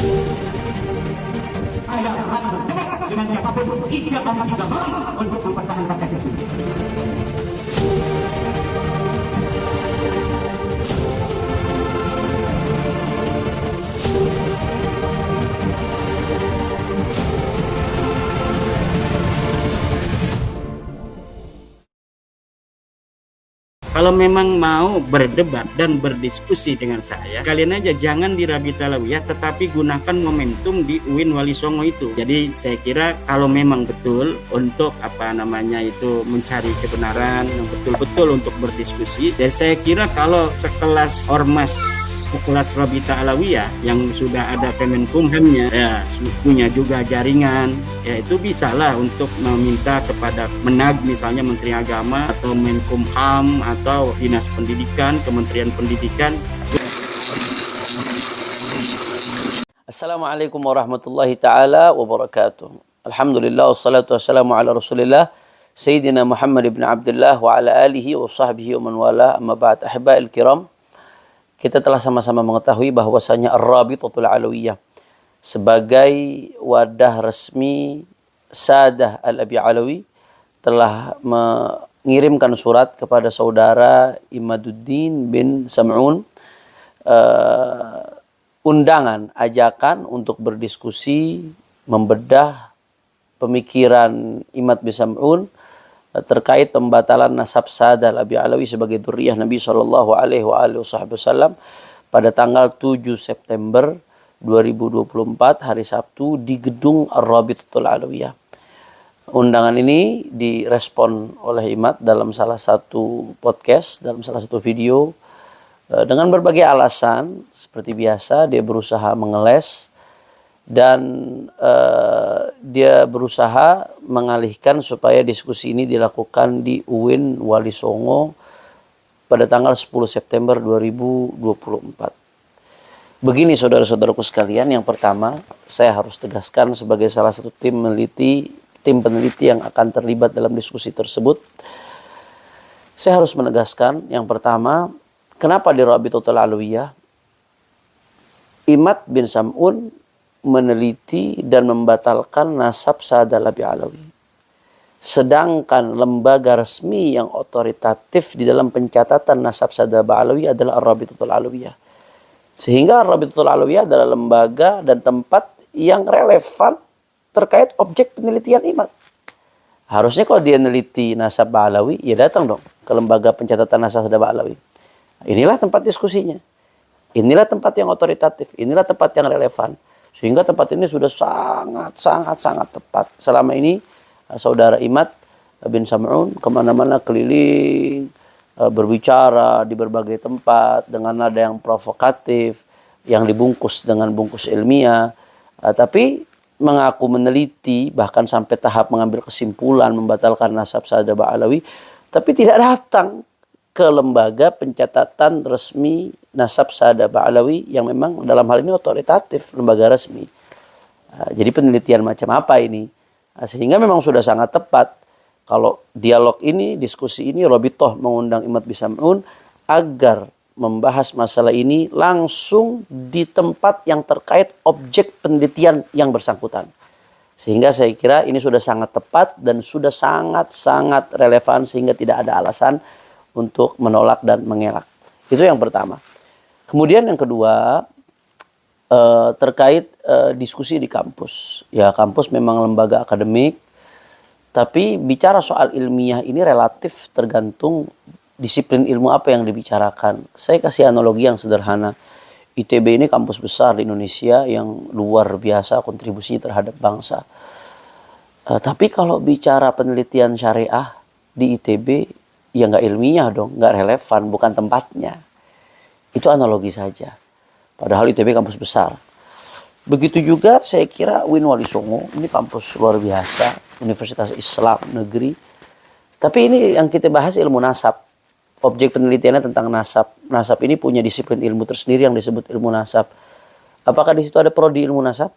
Saya akan berdebat dengan siapapun, tidak mau tidak mau untuk mempertahankan kasus ini. Kalau memang mau berdebat dan berdiskusi dengan saya, kalian aja jangan di Rabita Alawiyah, tetapi gunakan momentum di UIN Wali Songo itu. Jadi saya kira kalau memang betul untuk mencari kebenaran yang betul-betul untuk berdiskusi, dan saya kira kalau sekelas ormas kelas Rabita Alawiyah yang sudah ada Kemenkumhamnya, ya punya juga jaringan, ya itu bisalah untuk meminta kepada Menag misalnya Menteri Agama atau Menkumham atau Dinas Pendidikan, Kementerian Pendidikan. Assalamualaikum warahmatullahi ta'ala wabarakatuh. Alhamdulillah wassalatu wassalamu ala rasulillah Sayyidina Muhammad ibn Abdullah wa ala alihi wa sahbihi wa man wala, amma ba'd. Ahiba'il kiram, kita telah sama-sama mengetahui bahwasanya Ar-Rabitatul Alawiyah sebagai wadah resmi Sadah Al-Abi Alawi telah mengirimkan surat kepada saudara Imaduddin bin Sam'un, undangan, ajakan untuk berdiskusi, membedah pemikiran Imad bin Sam'un terkait pembatalan nasab Sadah Al-Abi Alawi sebagai dzurriyyah Nabi sallallahu alaihi wasallam pada tanggal 7 September 2024 hari Sabtu di gedung Ar-Rabitatul Alawiyah. Undangan ini direspon oleh Imad dalam salah satu podcast, dalam salah satu video, dengan berbagai alasan. Seperti biasa dia berusaha mengeles dan dia berusaha mengalihkan supaya diskusi ini dilakukan di UIN Wali Songo pada tanggal 10 September 2024. Begini saudara-saudaraku sekalian, yang pertama saya harus tegaskan sebagai salah satu tim peneliti yang akan terlibat dalam diskusi tersebut. Saya harus menegaskan yang pertama, kenapa di Rabitatul Alawiyah Imad bin Sam'un meneliti dan membatalkan nasab Sadah Al-Abi Alawi, sedangkan lembaga resmi yang otoritatif di dalam pencatatan nasab Sadah Al-Abi Alawi adalah Ar-Rabitatul Alawiyah. Sehingga Ar-Rabitatul Alawiyah adalah lembaga dan tempat yang relevan terkait objek penelitian Imad. Harusnya kalau dia neliti nasab Alawi, ya datang dong ke lembaga pencatatan nasab Sadah Al-Abi Alawi. Inilah tempat diskusinya. Inilah tempat yang otoritatif, inilah tempat yang relevan. Sehingga tempat ini sudah sangat tepat. Selama ini saudara Imad bin Sam'un kemana-mana keliling, berbicara di berbagai tempat dengan nada yang provokatif, yang dibungkus dengan bungkus ilmiah, tapi mengaku meneliti, bahkan sampai tahap mengambil kesimpulan membatalkan nasab Sadah Al-Abi Alawi, tapi tidak datang ke lembaga pencatatan resmi nasab Sadah Al-Abi Alawi yang memang dalam hal ini otoritatif, lembaga resmi. Jadi penelitian macam apa ini? Sehingga memang sudah sangat tepat kalau dialog ini, diskusi ini, Rabithah mengundang Imad bin Sam'un agar membahas masalah ini langsung di tempat yang terkait objek penelitian yang bersangkutan. Sehingga saya kira ini sudah sangat tepat dan sudah sangat relevan, sehingga tidak ada alasan untuk menolak dan mengelak. Itu yang pertama. Kemudian yang kedua, terkait diskusi di kampus. Ya, kampus memang lembaga akademik, tapi bicara soal ilmiah ini relatif tergantung disiplin ilmu apa yang dibicarakan. Saya kasih analogi yang sederhana. ITB ini kampus besar di Indonesia yang luar biasa kontribusinya terhadap bangsa. Tapi kalau bicara penelitian syariah di ITB, ya nggak ilmiah dong, nggak relevan, bukan tempatnya. Itu analogi saja. Padahal ITB kampus besar. Begitu juga saya kira UIN Wali Songo, ini kampus luar biasa, Universitas Islam Negeri. Tapi ini yang kita bahas ilmu nasab. Objek penelitiannya tentang nasab. Nasab ini punya disiplin ilmu tersendiri yang disebut ilmu nasab. Apakah di situ ada prodi ilmu nasab?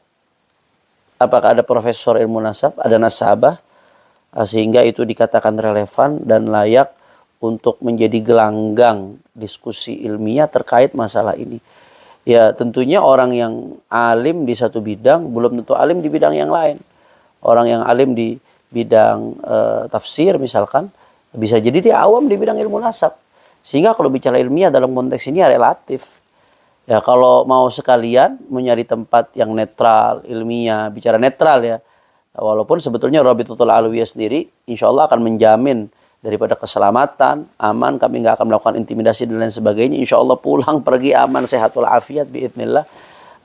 Apakah ada profesor ilmu nasab? Ada nasabah? Sehingga itu dikatakan relevan dan layak untuk menjadi gelanggang diskusi ilmiah terkait masalah ini. Ya tentunya orang yang alim di satu bidang belum tentu alim di bidang yang lain. Orang yang alim di bidang tafsir misalkan, bisa jadi dia awam di bidang ilmu nasab. Sehingga kalau bicara ilmiah dalam konteks ini ya relatif. Ya kalau mau sekalian mencari tempat yang netral, ilmiah, bicara netral ya. Walaupun sebetulnya Rabitatul Alawiyah sendiri insya Allah akan menjamin daripada keselamatan, aman, kami nggak akan melakukan intimidasi dan lain sebagainya. Insya Allah pulang pergi aman, sehat walafiat biidznillah.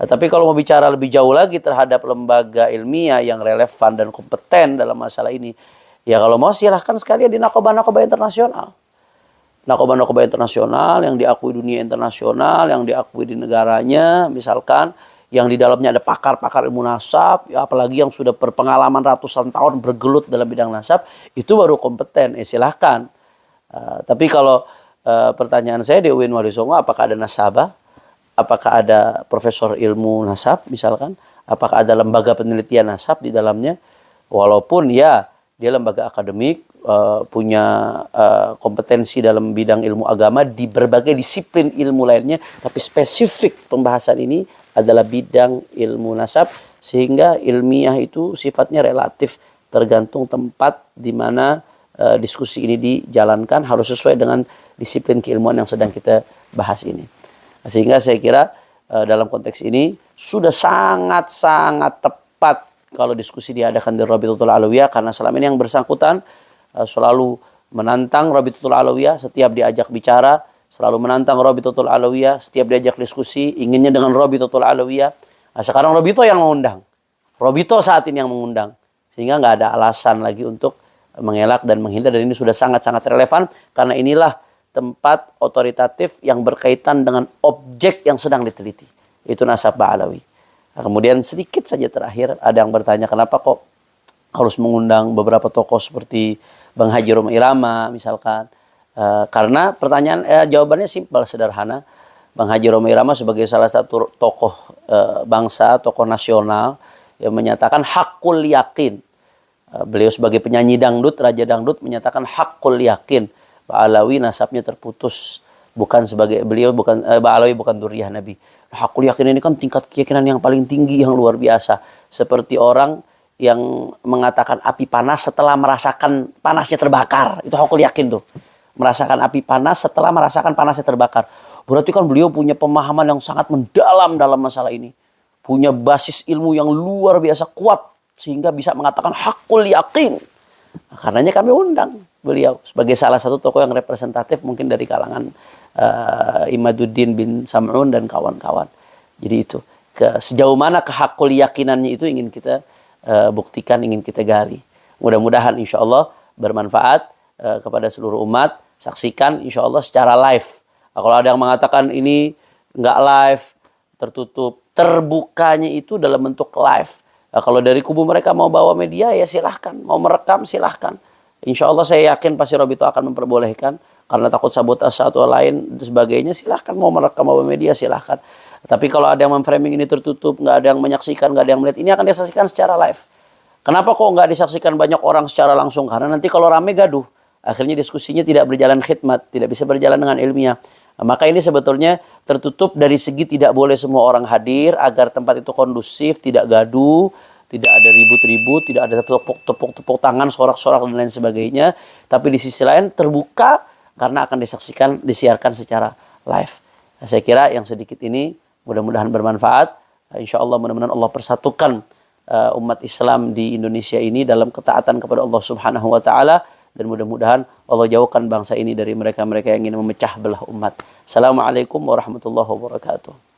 Tapi kalau mau bicara lebih jauh lagi terhadap lembaga ilmiah yang relevan dan kompeten dalam masalah ini, ya kalau mau silahkan sekalian di nakobah-nakobah internasional. Nakobah-nakobah internasional yang diakui dunia internasional, yang diakui di negaranya, misalkan yang di dalamnya ada pakar-pakar ilmu nasab, ya apalagi yang sudah berpengalaman ratusan tahun bergelut dalam bidang nasab, itu baru kompeten. Silahkan. Tapi kalau pertanyaan saya di UIN Wali Songo, apakah ada nasabah? Apakah ada profesor ilmu nasab misalkan? Apakah ada lembaga penelitian nasab di dalamnya? Walaupun ya dia lembaga akademik, punya kompetensi dalam bidang ilmu agama di berbagai disiplin ilmu lainnya, tapi spesifik pembahasan ini adalah bidang ilmu nasab, sehingga ilmiah itu sifatnya relatif tergantung tempat di mana diskusi ini dijalankan, harus sesuai dengan disiplin keilmuan yang sedang kita bahas ini. Sehingga saya kira dalam konteks ini sudah sangat-sangat tepat kalau diskusi diadakan di Rabitatul Alawiyah, karena selama ini yang bersangkutan selalu menantang Rabitatul Alawiyah setiap diajak bicara, selalu menantang Rabitatul Alawiyah setiap diajak diskusi, inginnya dengan Rabitatul Alawiyah. Nah, sekarang Rabito yang mengundang, Rabito saat ini yang mengundang, sehingga nggak ada alasan lagi untuk mengelak dan menghindar, dan ini sudah sangat-sangat relevan karena inilah tempat otoritatif yang berkaitan dengan objek yang sedang diteliti, itu nasab Ba'alawi. Nah, kemudian sedikit saja terakhir, ada yang bertanya kenapa kok harus mengundang beberapa tokoh seperti Bang Haji Roma Irama misalkan. Karena pertanyaan jawabannya simpel, sederhana. Bang Haji Roma Irama sebagai salah satu tokoh bangsa, tokoh nasional yang menyatakan hakul yakin. Beliau sebagai penyanyi dangdut, raja dangdut menyatakan hakul yakin Ba'alawi nasabnya terputus, bukan sebagai beliau bukan Ba'alawi bukan dzurriyyah Nabi. Hakul yakin ini kan tingkat keyakinan yang paling tinggi, yang luar biasa. Seperti orang yang mengatakan api panas setelah merasakan panasnya terbakar. Itu hakul yakin tuh. Merasakan api panas setelah merasakan panasnya terbakar. Berarti kan beliau punya pemahaman yang sangat mendalam dalam masalah ini. Punya basis ilmu yang luar biasa kuat, sehingga bisa mengatakan hakul yakin. Nah, karenanya kami undang beliau sebagai salah satu tokoh yang representatif mungkin dari kalangan Imaduddin bin Sam'un dan kawan-kawan. Jadi itu sejauh mana kehakul yakinannya itu ingin kita buktikan, ingin kita gali. Mudah-mudahan insya Allah bermanfaat kepada seluruh umat. Saksikan insya Allah secara live. Nah, kalau ada yang mengatakan ini nggak live, tertutup, terbukanya itu dalam bentuk live. Nah, kalau dari kubu mereka mau bawa media ya silahkan, mau merekam silahkan. Insya Allah saya yakin pasti Robito akan memperbolehkan, karena takut sabotase atau lain dan sebagainya, silahkan mau merekam bawa media silahkan. Tapi kalau ada yang memframing ini tertutup, nggak ada yang menyaksikan, nggak ada yang melihat, ini akan disaksikan secara live. Kenapa kok nggak disaksikan banyak orang secara langsung? Karena nanti kalau rame gaduh, akhirnya diskusinya tidak berjalan khidmat, tidak bisa berjalan dengan ilmiah. Nah, maka ini sebetulnya tertutup dari segi tidak boleh semua orang hadir, agar tempat itu kondusif, tidak gaduh, tidak ada ribut-ribut, tidak ada tepuk tangan, sorak-sorak dan lain sebagainya. Tapi di sisi lain terbuka karena akan disaksikan, disiarkan secara live. Nah, saya kira yang sedikit ini mudah-mudahan bermanfaat. Insya Allah mudah-mudahan Allah persatukan umat Islam di Indonesia ini dalam ketaatan kepada Allah Subhanahu wa Ta'ala, dan mudah-mudahan Allah jauhkan bangsa ini dari mereka-mereka yang ingin memecah belah umat. Assalamualaikum warahmatullahi wabarakatuh.